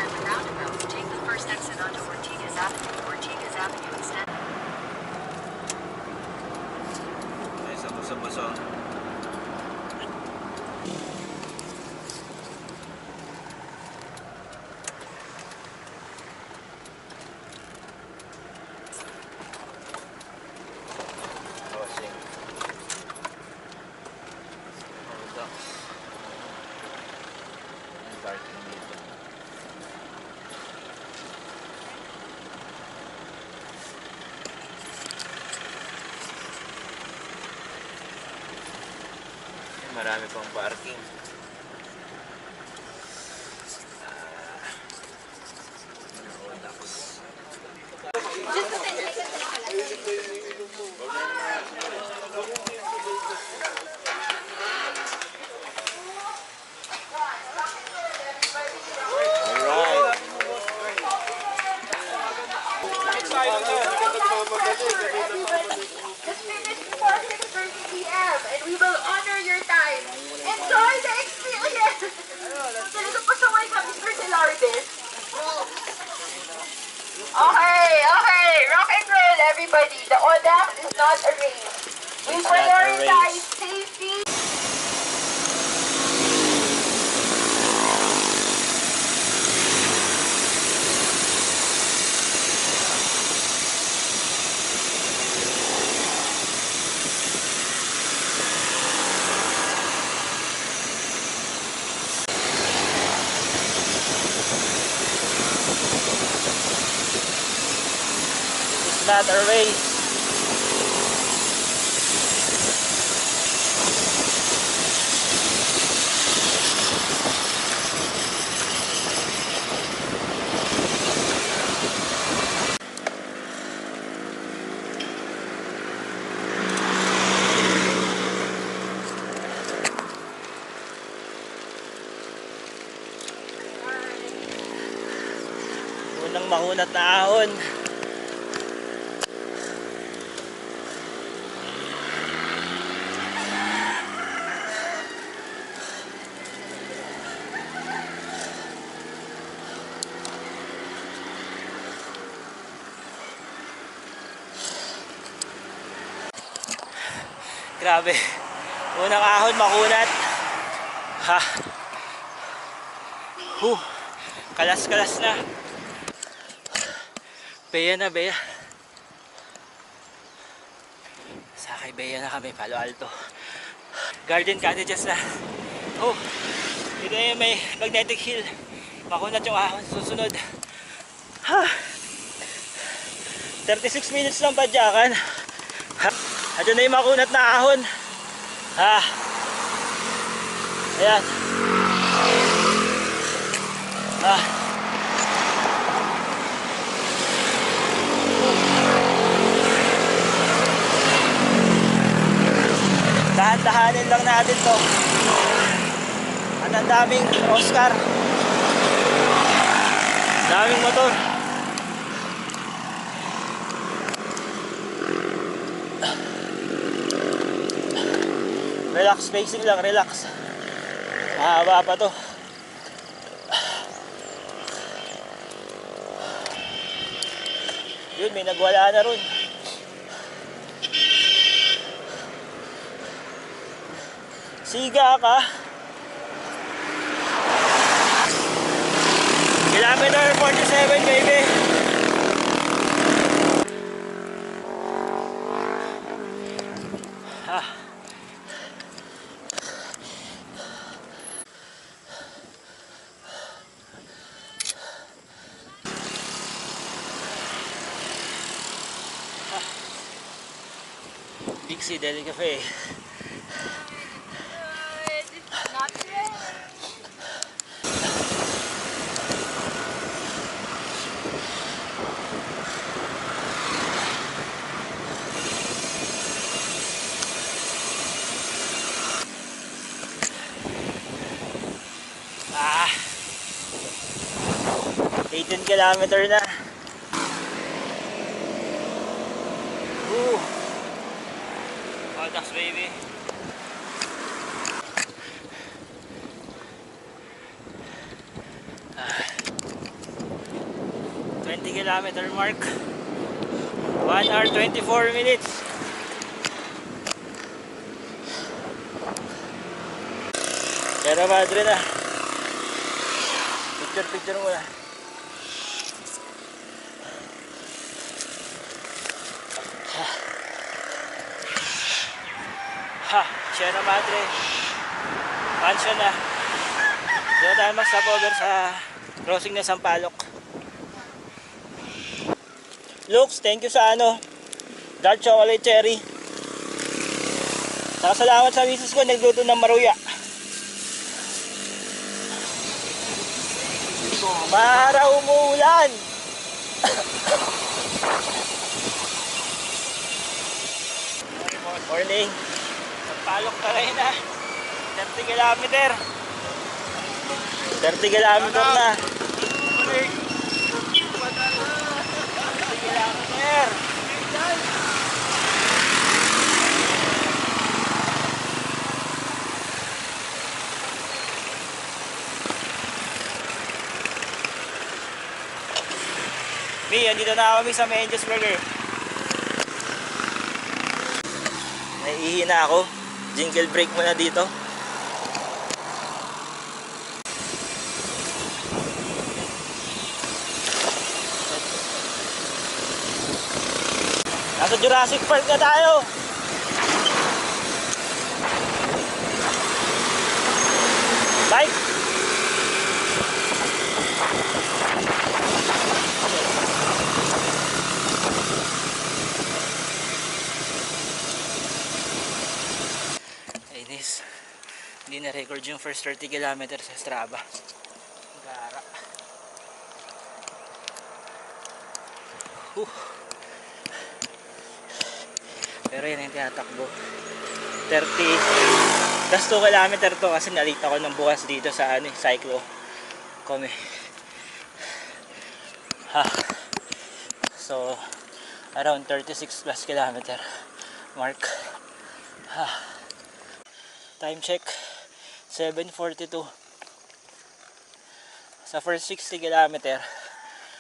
At the roundabout, take the first exit onto Ortigas Avenue. Ortigas Avenue extend. Ay, sa buso-buso. Parking dito. Marami pang parking. And we will honor your time. Enjoy the experience! Talaga pasaway kami sa Lourdes. Okay, rock and roll everybody. The ODAX is not a race. We prioritize safety. Not a race. Unang mahunat na ahon. Grabe. Unang ahon, makunat. Ha. Kalas-kalas na. Beya na, Beya. Sakay Beya na kami, Palo Alto. Garden Cottages na. Dito na yung may magnetic hill. Makunat yung ahon, susunod. 36 minutes lang padyakan. Ayan na yung makunat na ahon. Ayan. Dahan-dahanin lang natin to. At ang daming Oscar. Daming motor. Relax spacing lang, relax. Mahaba pa to. Yun, may nagwala na ron. Siga ka. Kilometer 47, baby. Dixie Deli Cafe. Ah, 18 kilometer na. That's baby. kilometer mark. 1 hour 24 minutes. Pero madre na. Picture muna. Ha, Sierra Madre. Mansion na. Dito tayo mag-stopover sa crossing na Sampaloc. Looks, thank you sa dark chocolate cherry. Saka salamat sa misis ko, nagluto ng maruya. Para umuulan. Morning. Sampaloc na rin na. 30 kilometer. 30 kilometer na. 30 kilometer. Mi, andito na kami sa Mendes Burger. Naiihina ako. Jingle break muna dito. Nasa Jurassic Park na tayo. Bike. Inis. Hindi na-record yung first 30 km sa Strava. Gara. Pero yan yung tinatakbo. 30 plus 2 km to kasi nalita ko ng bukas dito sa cyclo kome. So around 36 plus kilometer mark. Time check 7:42. Sa first 60 km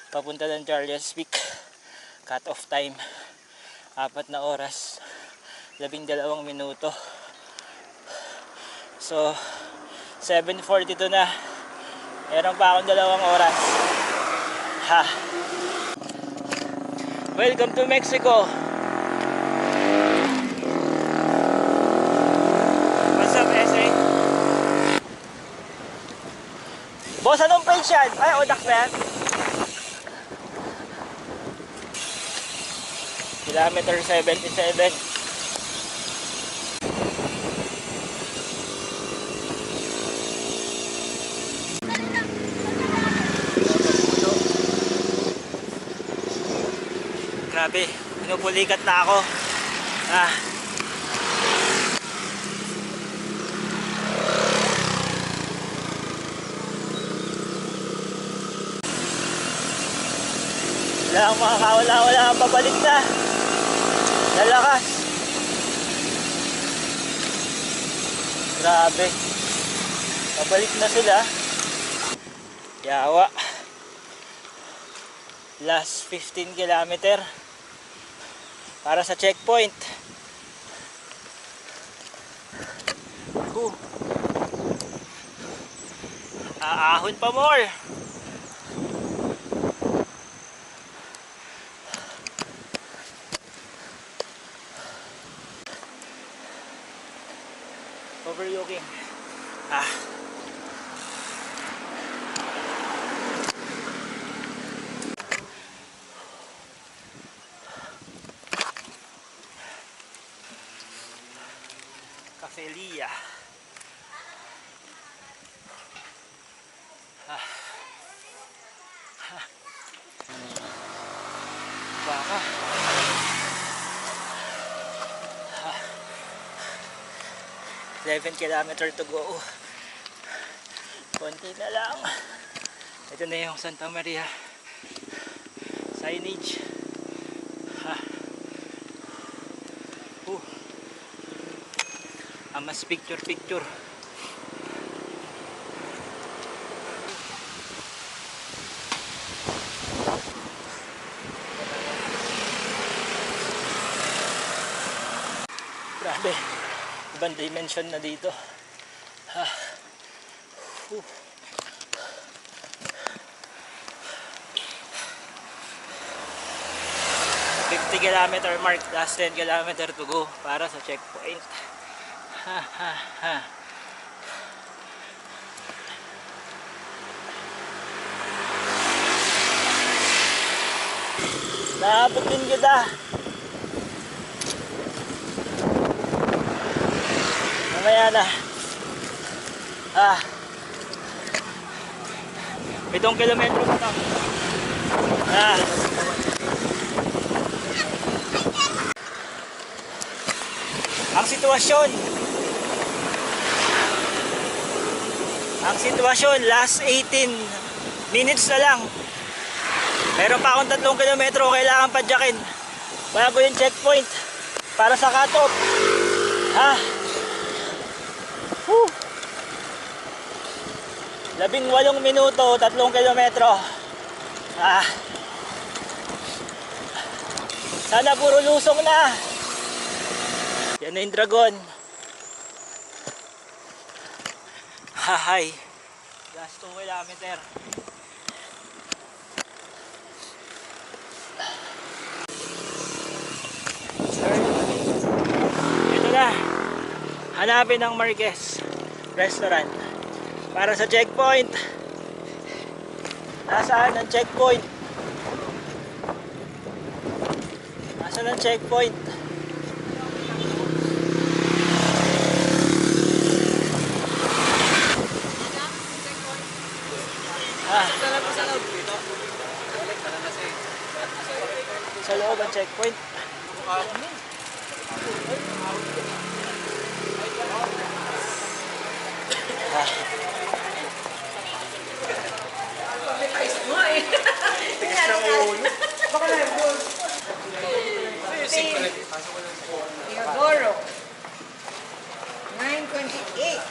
papunta ng Charles Peak, cut off time 4 na oras 12 minuto. So 7:42 na, meron pa akong 2 oras. Welcome to Mexico. What's up, SA? Boss, anong page yan? Ay, Odax na yan. Kilometer 77. Grabe, pinupulikat na ako. Wala akong makakawala, pabalik na. Lalakas. Grabe. Pabalik na sila. Yawa. Last 15 kilometer para sa checkpoint. Aahon pa more. Overlooking. Cafelia. Baka 11 kilometer to go. Konti na lang. Ito na yung Santa Maria signage. Mas picture. Grabe. Ibang dimension na dito. Ah. 50 kilometer mark, last 10 kilometer to go para sa checkpoint. Ha ha ha. Naabot din kita. Mamaya na. 7 kilometro pa to. Ang sitwasyon, last 18 minutes na lang. Meron pa akong 3 kilometro kailangan padyakin bago yung checkpoint para sa cut-off. 18 minuto, 3 kilometro. Sana puro lusong na. Yan na yung dragon. Hahay. Last 2 kilometer. Ito na. Hanapin ang Marquez Restaurant para sa checkpoint. Nasaan ang checkpoint? Nasaan ang checkpoint? Sa loob ang checkpoint. Teodoro. 9:28.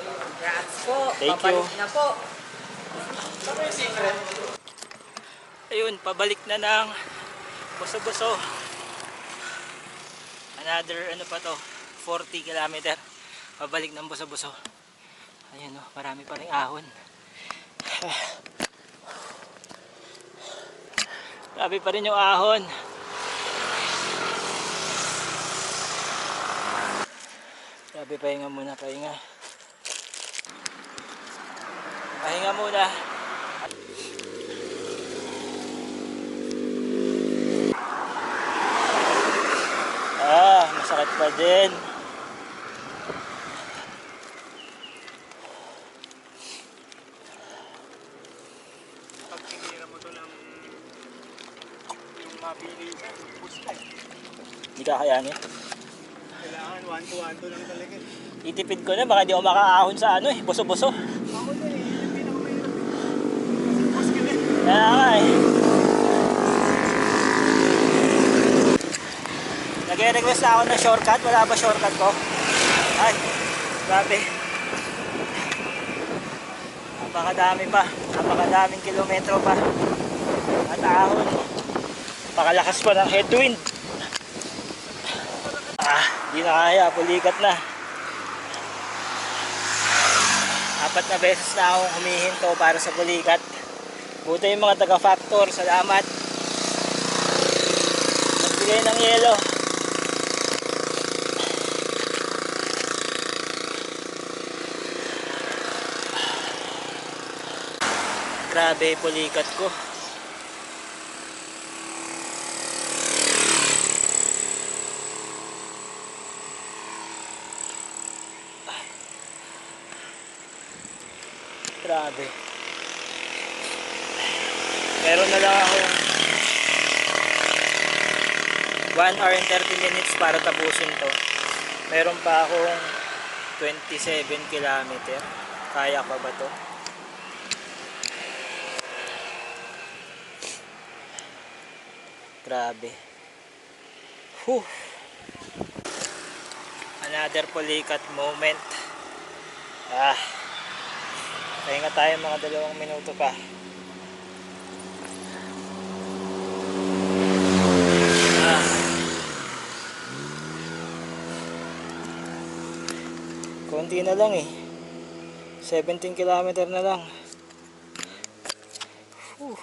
Congrats po. Thank you. Pabalik na po. Ayun, pabalik na ng Buso-Buso. Another ano pa to, 40 kilometer. Pabalik ng Buso-Buso. Ayun oh, marami pa ring ahon. Grabe pa rin yung ahon. Grabe, pahinga muna, pahinga. Pahinga muna. Masakit pa din. Pag tinira mo to ng yung mabilisan, pusta eh. Hindi kakayanin. Kailangan 1-2 lang talaga. Itipid ko na, baka di ako makaahon sa ano eh, Buso-Buso. Ako din eh, yun yung pinakamahirap. Kasi push ka din. Kaya nga eh. Nag-request na ako ng shortcut, wala ba shortcut ko? Ay, grabe. Napakadami pa, napakadaming kilometro pa. At ahon. Napakalakas pa ng headwind. Di na kaya, pulikat na. 4 na beses na akong humihinto para sa pulikat. Buti yung mga taga-factor, salamat. Nagbigay ng yelo. Grabe, pulikat ko. Grabe. Meron na lang ako 1 hour and 30 minutes para tapusin to. Meron pa akong 27 kilometer. Kaya pa ba to? Grabe. Another pulikat moment. Pahinga tayo mga 2 minuto pa. konti na lang eh. 17 kilometer na lang. Whew.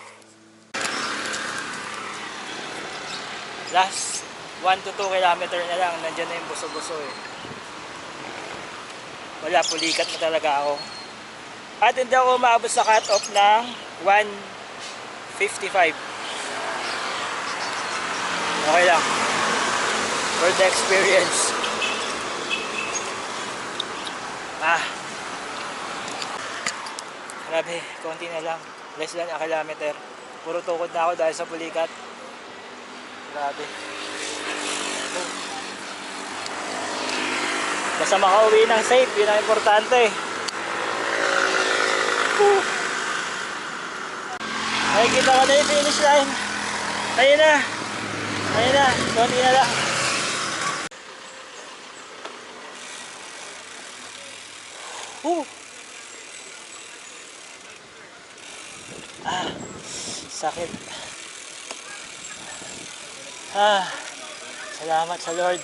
Last 1 to 2 kilometer na lang. Nandiyan na yung buso-buso eh. Wala, pulikat na talaga ako. At hindi ako umabot sa cut-off ng 1:55. Okay lang. For the experience. Grabe, konti na lang. Less than a kilometer. Puro tukod na ako dahil sa pulikat. Grabe. Basta makauwi ng safe, yun ang importante. Nakikita ko na yung finish line. Ayun na. Ayun na, konti na lang. Sakit. Salamat sa Lord.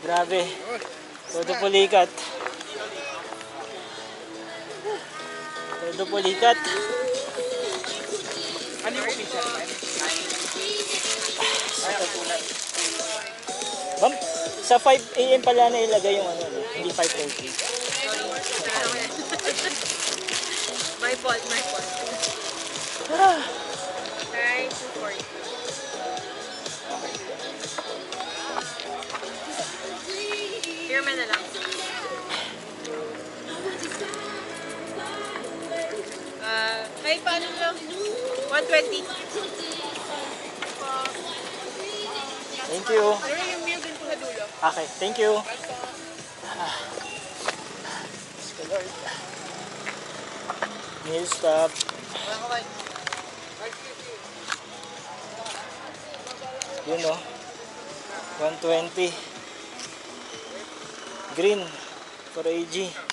Grabe. Todo pulikat. Todo pulikat. Ano yung official time? Ma'am, sa 5 AM pala na ilagay yung ano, no? Hindi 5:30. My fault, my fault. Ah, Try 240. Here man na lang. May paano lang? 120. thank you. Pero yung meal din po sa dulo. Okay, thank you. Praise the Lord. Meal stop. Yun o. 120. Green for AG.